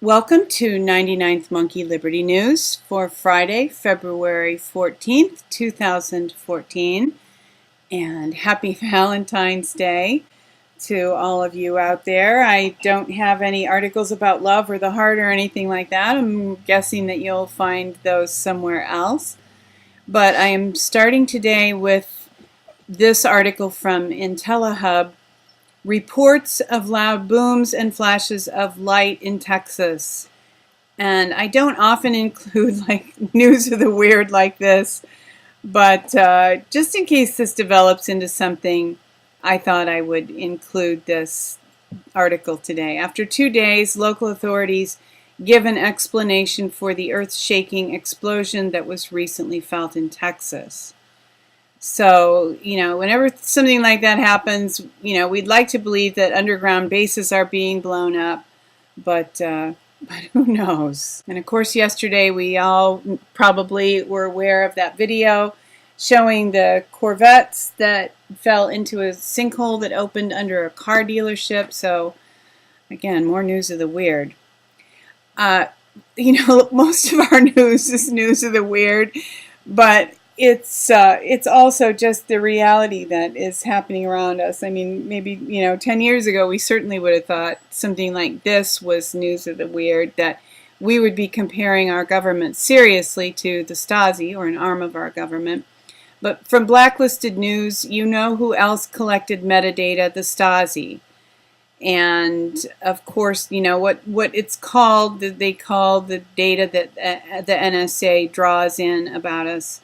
Welcome to 99th Monkey Liberty News for Friday, February 14th, 2014. And happy Valentine's Day to all of you out there. I don't have any articles about love or the heart or anything like that. I'm guessing that you'll find those somewhere else. But I am starting today with this article from IntelliHub. Reports of loud booms and flashes of light in Texas. And I don't often include news of the weird like this, but just in case this develops into something, I thought I would include this article today. After 2 days, local authorities give an explanation for the earth-shaking explosion that was recently felt in Texas. So, whenever something like that happens, we'd like to believe that underground bases are being blown up, but who knows? And of course, yesterday we all probably were aware of that video showing the Corvettes that fell into a sinkhole that opened under a car dealership. So, again, more news of the weird. Most of our news is news of the weird, but it's also just the reality that is happening around us. I mean, maybe, 10 years ago, we certainly would have thought something like this was news of the weird, that we would be comparing our government seriously to the Stasi, or an arm of our government. But from blacklisted news, you know who else collected metadata? The Stasi. And, of course, what it's called, they call the data that the NSA draws in about us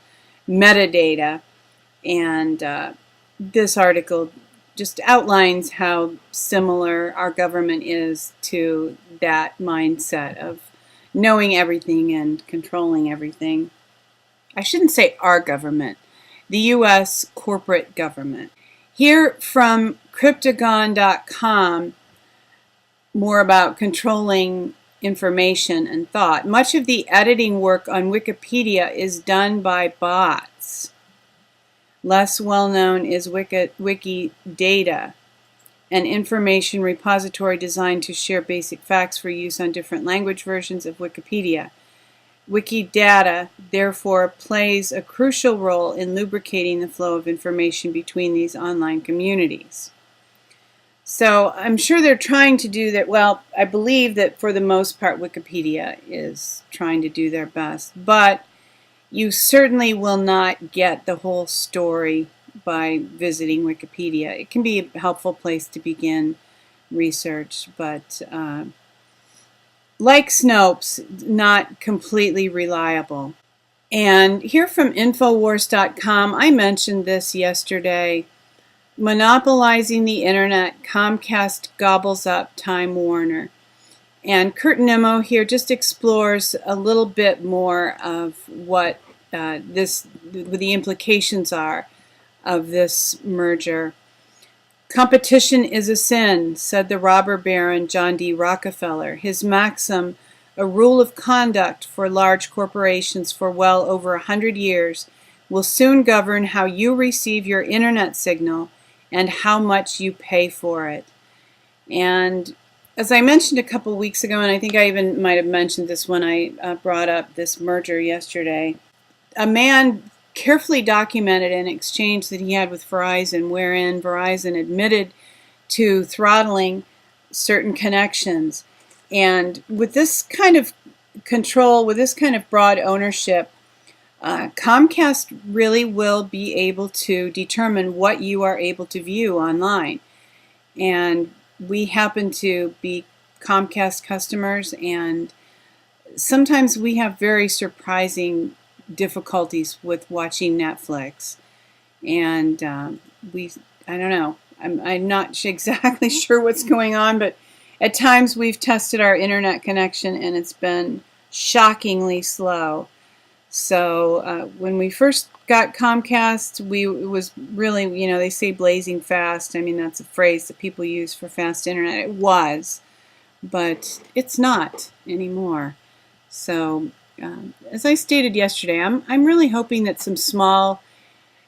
metadata, and this article just outlines how similar our government is to that mindset of knowing everything and controlling everything. I shouldn't say our government, the U.S. corporate government. Here from Cryptagon.com, more about controlling information and thought. Much of the editing work on Wikipedia is done by bots. Less well known is Wikidata, an information repository designed to share basic facts for use on different language versions of Wikipedia. Wikidata, therefore, plays a crucial role in lubricating the flow of information between these online communities. So I'm sure they're trying to do that. Well, I believe that for the most part Wikipedia is trying to do their best, but you certainly will not get the whole story by visiting Wikipedia. It can be a helpful place to begin research, but like Snopes, not completely reliable. And here from Infowars.com, I mentioned this yesterday. Monopolizing the internet, Comcast gobbles up Time Warner. And Kurt Nimmo here just explores a little bit more of what the implications are of this merger. Competition is a sin, said the robber baron John D. Rockefeller. His maxim, a rule of conduct for large corporations for well over 100 years, will soon govern how you receive your internet signal and how much you pay for it. And as I mentioned a couple weeks ago, and I think I even might have mentioned this when I brought up this merger yesterday, a man carefully documented an exchange that he had with Verizon, wherein Verizon admitted to throttling certain connections. And with this kind of control, with this kind of broad ownership, Comcast really will be able to determine what you are able to view online. And we happen to be Comcast customers, and sometimes we have very surprising difficulties with watching Netflix. And I don't know, I'm not exactly sure what's going on, but at times we've tested our internet connection and it's been shockingly slow. So when we first got Comcast, it was really, they say blazing fast. I mean, that's a phrase that people use for fast internet. It was, but it's not anymore. So as I stated yesterday, I'm really hoping that some small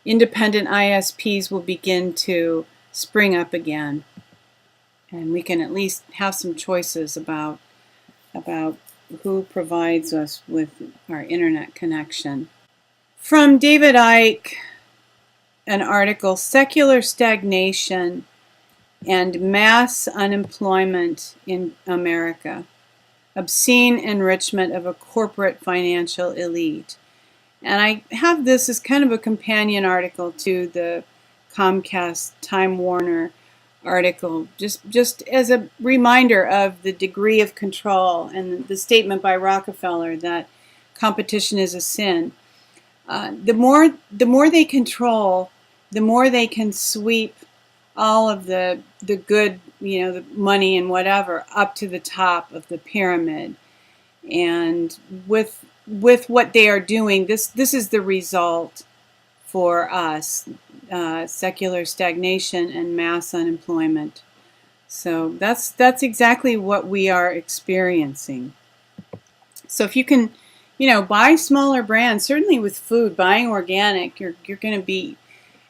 independent ISPs will begin to spring up again. And we can at least have some choices about about who provides us with our internet connection. From David Icke, an article, Secular Stagnation and Mass Unemployment in America, Obscene Enrichment of a Corporate Financial Elite. And I have this as kind of a companion article to the Comcast Time Warner article, just as a reminder of the degree of control and the statement by Rockefeller that competition is a sin. The more they control, the more they can sweep all of the good, the money and whatever up to the top of the pyramid. And with what they are doing, this is the result for us, secular stagnation and mass unemployment. So that's exactly what we are experiencing. So if you can, buy smaller brands, certainly with food, buying organic, you're going to be,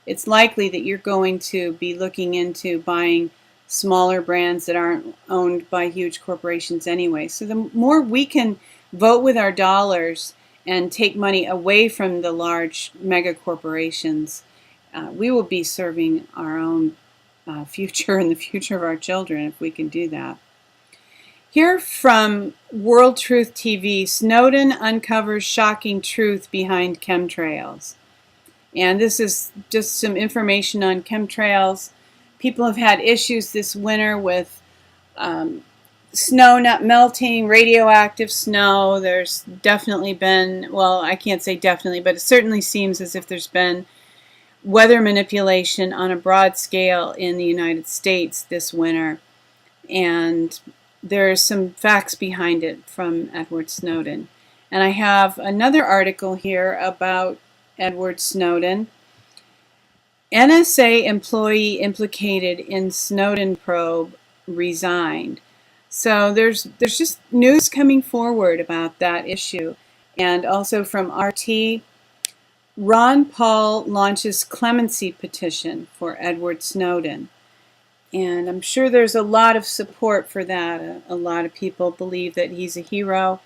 it's likely that you're going to be looking into buying smaller brands that aren't owned by huge corporations anyway. So the more we can vote with our dollars and take money away from the large mega corporations, we will be serving our own future and the future of our children if we can do that. Here from World Truth TV, Snowden uncovers shocking truth behind chemtrails. And this is just some information on chemtrails. People have had issues this winter with snow not melting, radioactive snow. There's definitely been, well, I can't say definitely, but it certainly seems as if there's been weather manipulation on a broad scale in the United States this winter. And there's some facts behind it from Edward Snowden. And I have another article here about Edward Snowden. NSA employee implicated in Snowden probe resigned. So there's just news coming forward about that issue. And also from RT, Ron Paul launches Clemency petition for Edward Snowden. And I'm sure there's a lot of support for that. A lot of people believe that he's a hero.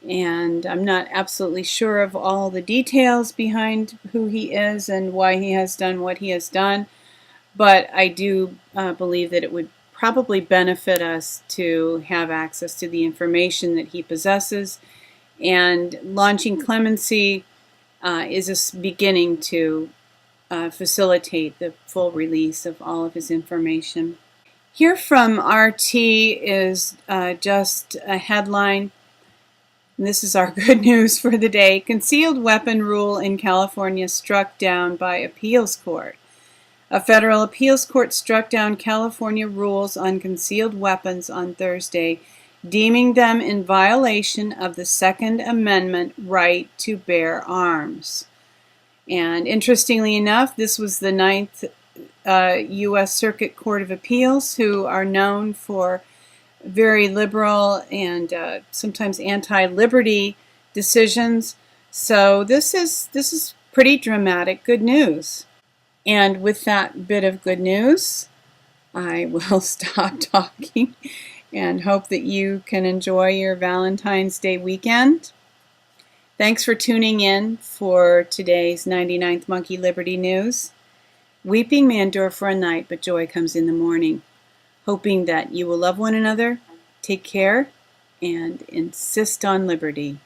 And I'm not absolutely sure of all the details behind who he is and why he has done what he has done. But I do believe that it would probably benefit us to have access to the information that he possesses. And launching Clemency is a beginning to facilitate the full release of all of his information. Here from RT is just a headline. And this is our good news for the day. Concealed weapon rule in California struck down by appeals court. A federal appeals court struck down California rules on concealed weapons on Thursday, deeming them in violation of the Second Amendment right to bear arms. And interestingly enough, this was the Ninth U.S. Circuit Court of Appeals, who are known for very liberal and sometimes anti-liberty decisions. So this is pretty dramatic good news. And with that bit of good news, I will stop talking and hope that you can enjoy your Valentine's Day weekend. Thanks for tuning in for today's 99th Monkey Liberty News. Weeping may endure for a night, but joy comes in the morning. Hoping that you will love one another, take care, and insist on liberty.